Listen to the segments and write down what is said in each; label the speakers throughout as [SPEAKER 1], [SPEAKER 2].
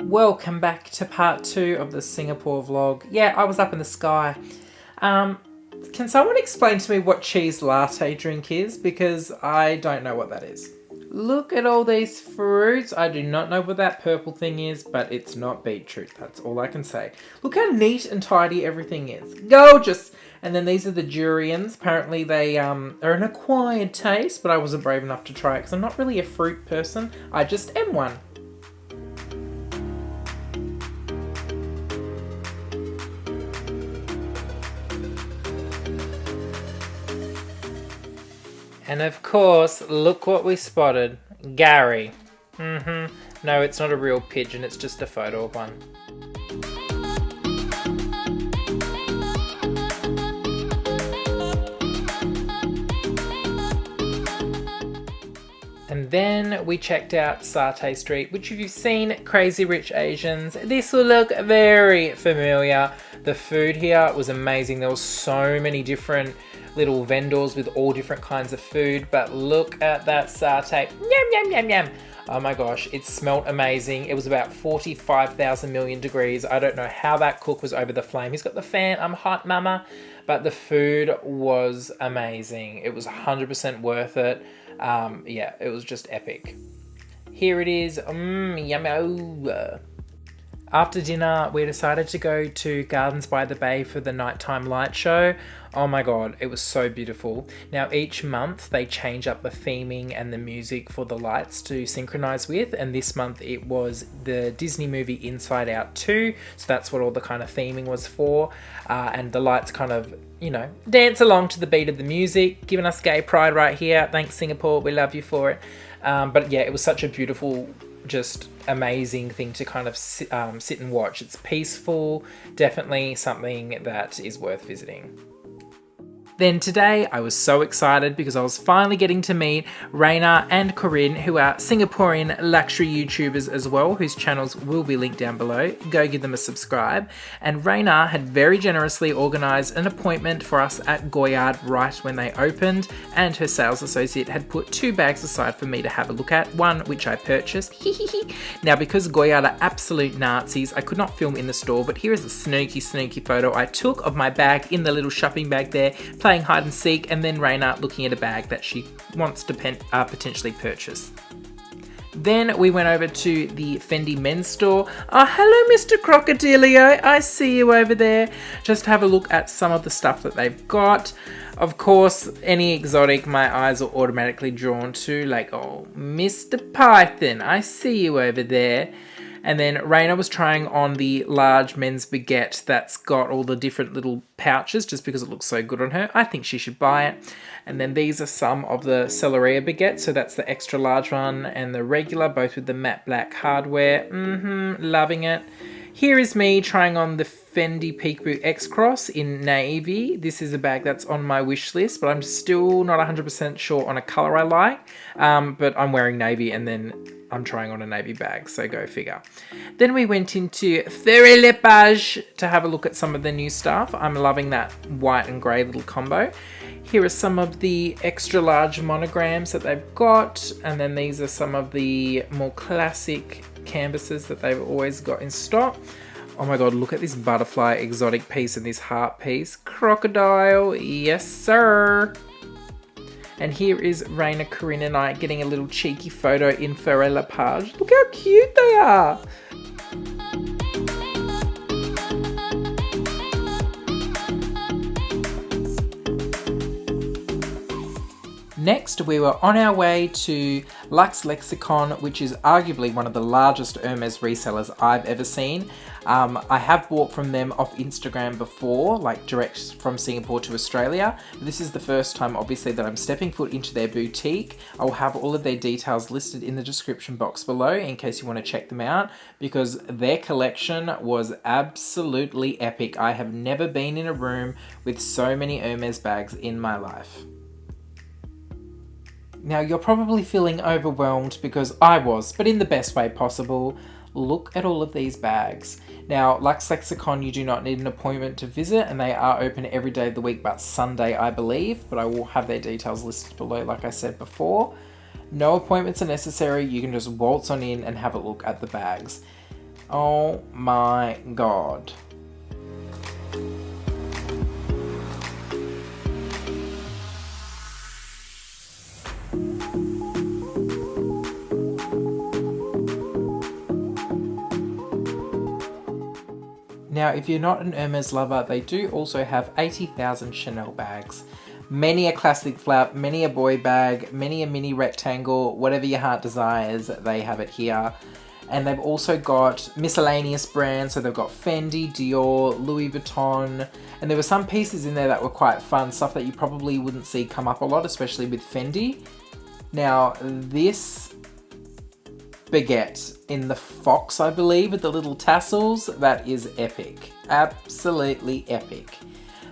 [SPEAKER 1] Welcome back to part 2 of the Singapore vlog. Yeah, I was up in the sky. Can someone explain to me what cheese latte drink is? Because I don't know what that is. Look at all these fruits. I do not know what that purple thing is, but it's not beetroot. That's all I can say. Look how neat and tidy everything is. Gorgeous! And then these are the durians. Apparently they are an acquired taste, but I wasn't brave enough to try it because I'm not really a fruit person. I just am one. And of course, look what we spotted. Gary. No, it's not a real pigeon, it's just a photo of one. And then we checked out Satay Street, which if you've seen Crazy Rich Asians, this will look very familiar. The food here was amazing. There were so many different little vendors with all different kinds of food, but look at that satay. Yum, yum, yum, yum. Oh my gosh, it smelled amazing. It was about 45,000 million degrees. I don't know how that cook was over the flame. He's got the fan, I'm hot mama, but the food was amazing. It was 100% worth it. Yeah, it was just epic. Here it is, yummy. After dinner, we decided to go to Gardens by the Bay for the nighttime light show. Oh my god, it was so beautiful. Now each month they change up the theming and the music for the lights to synchronize with, and this month it was the Disney movie Inside Out 2, so that's what all the kind of theming was for, and the lights kind of, you know, dance along to the beat of the music, giving us gay pride right here. Thanks Singapore, we love you for it. But yeah, it was such a beautiful, just amazing thing to kind of sit and watch. It's peaceful, definitely something that is worth visiting. Then today I was so excited because I was finally getting to meet Raina and Corinne, who are Singaporean luxury YouTubers as well, whose channels will be linked down below. Go give them a subscribe. And Raina had very generously organised an appointment for us at Goyard right when they opened, and her sales associate had put 2 bags aside for me to have a look at, one which I purchased. Now because Goyard are absolute Nazis, I could not film in the store, but here is a sneaky photo I took of my bag in the little shopping bag there, playing hide and seek, and then Raina looking at a bag that she wants to potentially purchase. Then we went over to the Fendi men's store. Oh, hello Mr. Crocodilio, I see you over there. Just to have a look at some of the stuff that they've got. Of course, any exotic my eyes are automatically drawn to, like, oh, Mr. Python, I see you over there. And then Raina was trying on the large men's baguette that's got all the different little pouches just because it looks so good on her. I think she should buy it. And then these are some of the Celeria baguettes. So that's the extra large one and the regular, both with the matte black hardware. Loving it. Here is me trying on the Fendi Peekaboo X-Cross in navy. This is a bag that's on my wish list, but I'm still not 100% sure on a colour I like. But I'm wearing navy and then I'm trying on a navy bag, so go figure. Then we went into Ferre Lepage to have a look at some of the new stuff. I'm loving that white and grey little combo. Here are some of the extra large monograms that they've got, and then these are some of the more classic canvases that they've always got in stock. Oh my god, look at this butterfly exotic piece and this heart piece. Crocodile, yes sir. And here is Raina, Corinne and I getting a little cheeky photo in Ferre Lepage. Look how cute they are. Next, we were on our way to Lux Lexicon, which is arguably one of the largest Hermes resellers I've ever seen. I have bought from them off Instagram before, like direct from Singapore to Australia. This is the first time, obviously, that I'm stepping foot into their boutique. I'll have all of their details listed in the description box below in case you want to check them out, because their collection was absolutely epic. I have never been in a room with so many Hermes bags in my life. Now you're probably feeling overwhelmed because I was, but in the best way possible. Look at all of these bags. Now, Lux Lexicon, you do not need an appointment to visit, and they are open every day of the week but Sunday, I believe, but I will have their details listed below like I said before. No appointments are necessary, you can just waltz on in and have a look at the bags. Oh my god. Now, if you're not an Hermes lover, they do also have 80,000 Chanel bags. Many a classic flap, many a boy bag, many a mini rectangle, whatever your heart desires, they have it here. And they've also got miscellaneous brands, so they've got Fendi, Dior, Louis Vuitton, and there were some pieces in there that were quite fun, stuff that you probably wouldn't see come up a lot, especially with Fendi. Now, this baguette in the fox, I believe, with the little tassels, that is epic. Absolutely epic.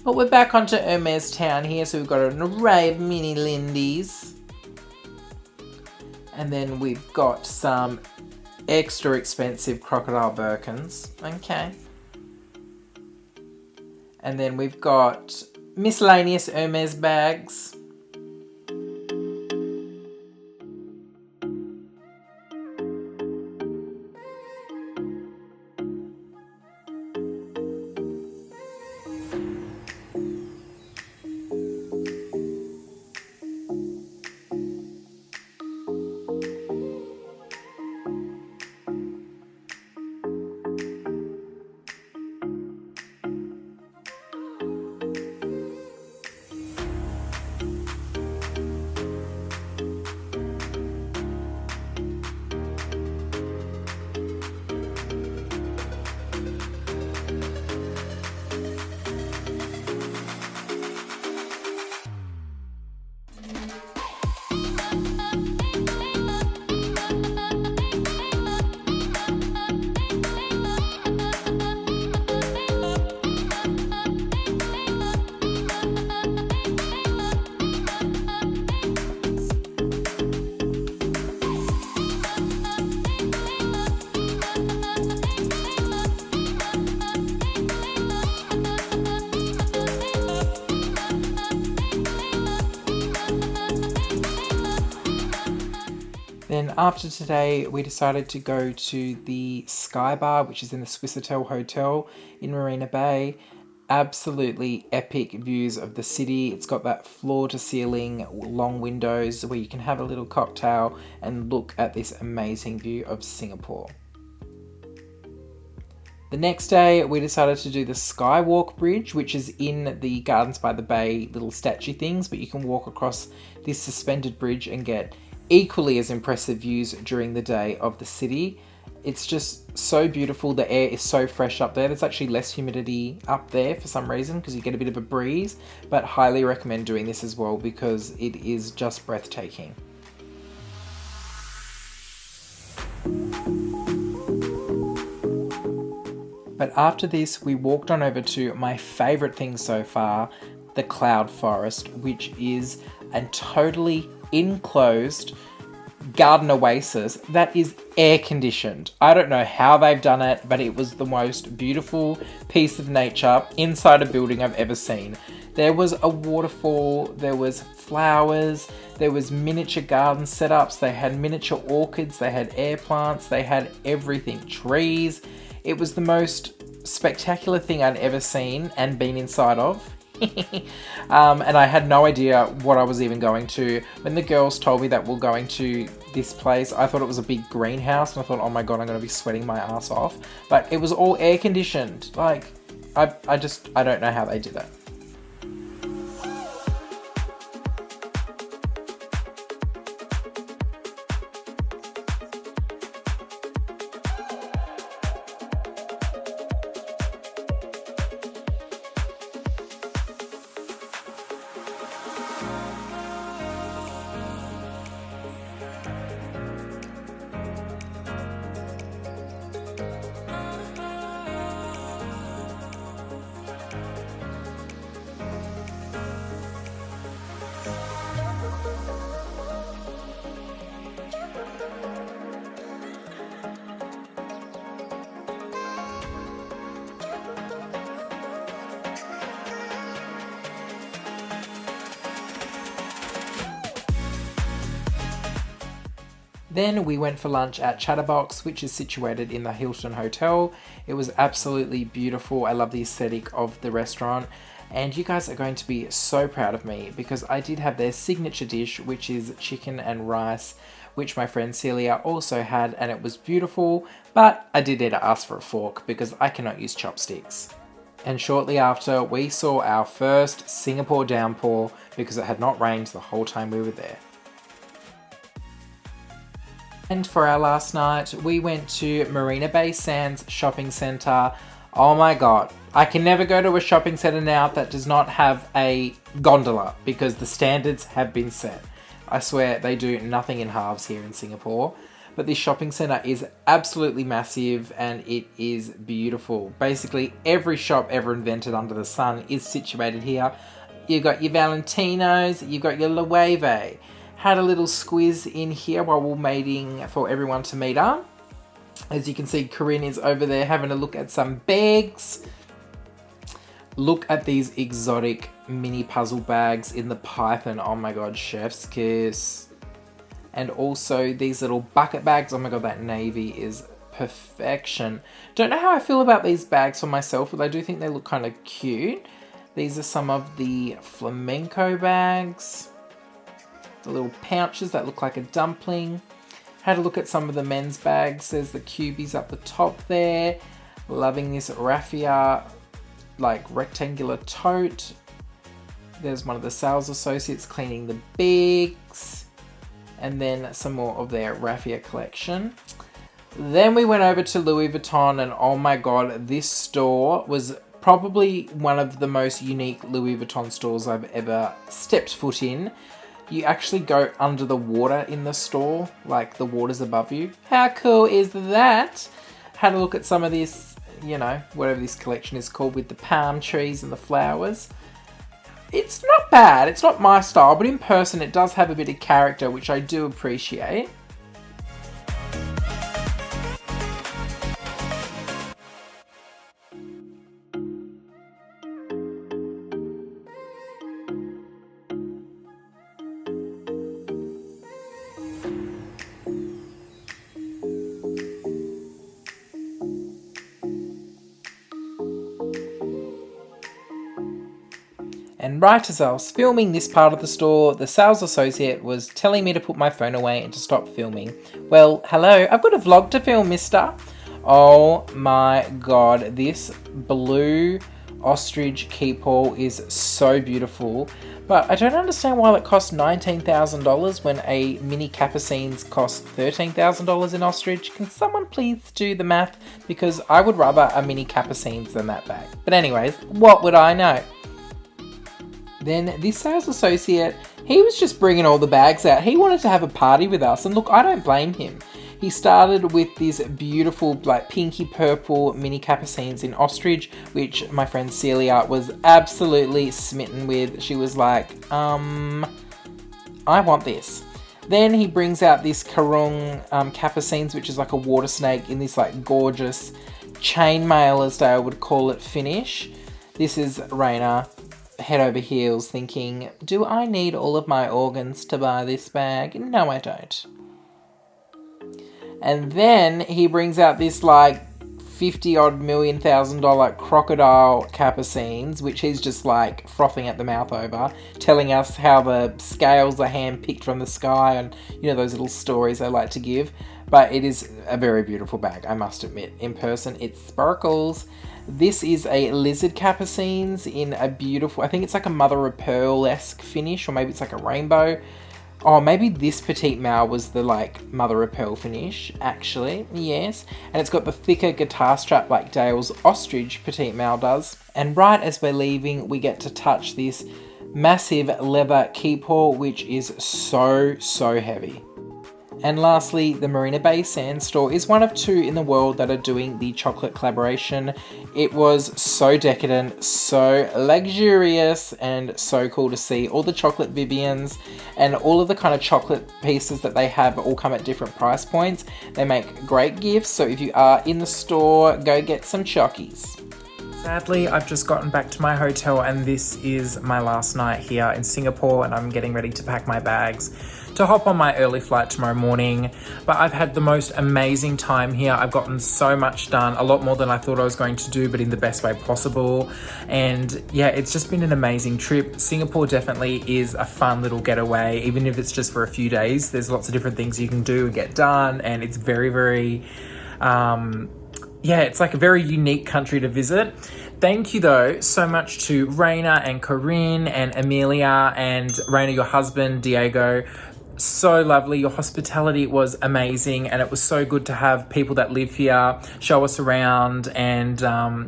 [SPEAKER 1] But we're back onto Hermes Town here, so we've got an array of mini Lindies. And then we've got some extra expensive crocodile Birkins. Okay. And then we've got miscellaneous Hermes bags. Then after today, we decided to go to the Sky Bar, which is in the Swissôtel Hotel in Marina Bay. Absolutely epic views of the city. It's got that floor-to-ceiling long windows where you can have a little cocktail and look at this amazing view of Singapore. The next day, we decided to do the Skywalk Bridge, which is in the Gardens by the Bay little statue things, but you can walk across this suspended bridge and get equally as impressive views during the day of the city. It's just so beautiful. The air is so fresh up there. There's actually less humidity up there for some reason because you get a bit of a breeze, but highly recommend doing this as well because it is just breathtaking. But after this, we walked on over to my favorite thing so far, the Cloud Forest, which is a totally enclosed garden oasis that is air conditioned. I don't know how they've done it, but it was the most beautiful piece of nature inside a building I've ever seen. There was a waterfall, there was flowers, there was miniature garden setups, they had miniature orchids, they had air plants, they had everything, trees. It was the most spectacular thing I'd ever seen and been inside of. And I had no idea what I was even going to. When the girls told me that we're going to this place, I thought it was a big greenhouse and I thought, oh my god, I'm going to be sweating my ass off. But it was all air conditioned. Like, I don't know how they did it. Then we went for lunch at Chatterbox, which is situated in the Hilton Hotel. It was absolutely beautiful. I love the aesthetic of the restaurant. And you guys are going to be so proud of me because I did have their signature dish, which is chicken and rice, which my friend Celia also had, and it was beautiful, but I did need to ask for a fork because I cannot use chopsticks. And shortly after, we saw our first Singapore downpour because it had not rained the whole time we were there. And for our last night, we went to Marina Bay Sands shopping centre. Oh my god, I can never go to a shopping centre now that does not have a gondola because the standards have been set. I swear they do nothing in halves here in Singapore. But this shopping centre is absolutely massive and it is beautiful. Basically every shop ever invented under the sun is situated here. You've got your Valentinos, you've got your Loewe. Had a little squiz in here while we're waiting for everyone to meet up. As you can see, Corinne is over there having a look at some bags. Look at these exotic mini puzzle bags in the Python. Oh my god, chef's kiss. And also these little bucket bags. Oh my god, that navy is perfection. Don't know how I feel about these bags for myself, but I do think they look kind of cute. These are some of the flamenco bags. The little pouches that look like a dumpling. Had a look at some of the men's bags. There's the cubies up the top there. Loving this raffia, like rectangular tote. There's one of the sales associates cleaning the bags. And then some more of their raffia collection. Then we went over to Louis Vuitton and oh my god, this store was probably one of the most unique Louis Vuitton stores I've ever stepped foot in. You actually go under the water in the store, like the water's above you. How cool is that? Had a look at some of this, you know, whatever this collection is called with the palm trees and the flowers. It's not bad, it's not my style, but in person it does have a bit of character, which I do appreciate. And right as I was filming this part of the store, the sales associate was telling me to put my phone away and to stop filming. Well, hello, I've got a vlog to film, mister. Oh my god, this blue ostrich keep-all is so beautiful. But I don't understand why it costs $19,000 when a mini Capucines costs $13,000 in ostrich. Can someone please do the math? Because I would rather a mini Capucines than that bag. But anyways, what would I know? Then this sales associate, he was just bringing all the bags out. He wanted to have a party with us, and look, I don't blame him. He started with this beautiful, like, pinky purple mini Capucines in ostrich, which my friend Celia was absolutely smitten with. She was like, I want this. Then he brings out this Karung Capucines, which is like a water snake in this, like, gorgeous chainmail, as I would call it, finish. This is Raina, head over heels, thinking, do I need all of my organs to buy this bag? No, I don't. And then he brings out this like $50 million crocodile Capucines, which he's just like frothing at the mouth over, telling us how the scales are hand-picked from the sky and, you know, those little stories they like to give. But it is a very beautiful bag, I must admit. In person, it sparkles. This is a lizard Capucines in a beautiful, I think it's like a mother of pearl-esque finish, or maybe it's like a rainbow. Oh, maybe this petite male was the like mother of pearl finish, actually, yes. And it's got the thicker guitar strap like Dale's ostrich petite male does. And right as we're leaving, we get to touch this massive leather keep-all, which is so, so heavy. And lastly, the Marina Bay Sands store is one of two in the world that are doing the chocolate collaboration. It was so decadent, so luxurious, and so cool to see all the chocolate Vivians and all of the kind of chocolate pieces that they have all come at different price points. They make great gifts, so if you are in the store, go get some chockies. Sadly, I've just gotten back to my hotel and this is my last night here in Singapore and I'm getting ready to pack my bags. to hop on my early flight tomorrow morning. But I've had the most amazing time here. I've gotten so much done, a lot more than I thought I was going to do, but in the best way possible. And yeah, it's just been an amazing trip. Singapore definitely is a fun little getaway, even if it's just for a few days. There's lots of different things you can do and get done, and it's very, very yeah, it's like a very unique country to visit. Thank you though so much to Raina and Corinne and Amelia and Raina, your husband, Diego. So lovely. Your hospitality was amazing, and it was so good to have people that live here show us around and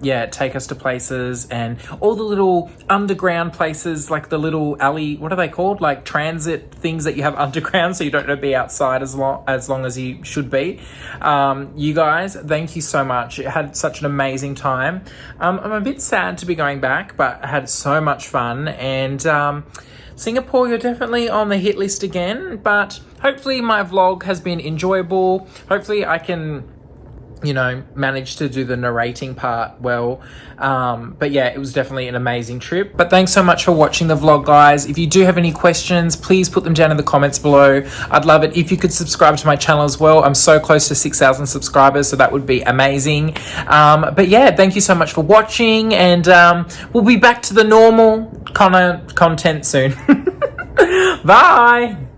[SPEAKER 1] yeah, take us to places, and all the little underground places, like the little alley, what are they called, like transit things that you have underground so you don't have to be outside as long as you should be. You guys, thank you so much. I had such an amazing time. I'm a bit sad to be going back, but I had so much fun. And Singapore, you're definitely on the hit list again, but hopefully my vlog has been enjoyable. Hopefully I can, you know, manage to do the narrating part well. But yeah, it was definitely an amazing trip. But thanks so much for watching the vlog, guys. If you do have any questions, please put them down in the comments below. I'd love it if you could subscribe to my channel as well. I'm so close to 6,000 subscribers, so that would be amazing. But yeah, thank you so much for watching, and we'll be back to the normal kind of content soon. Bye.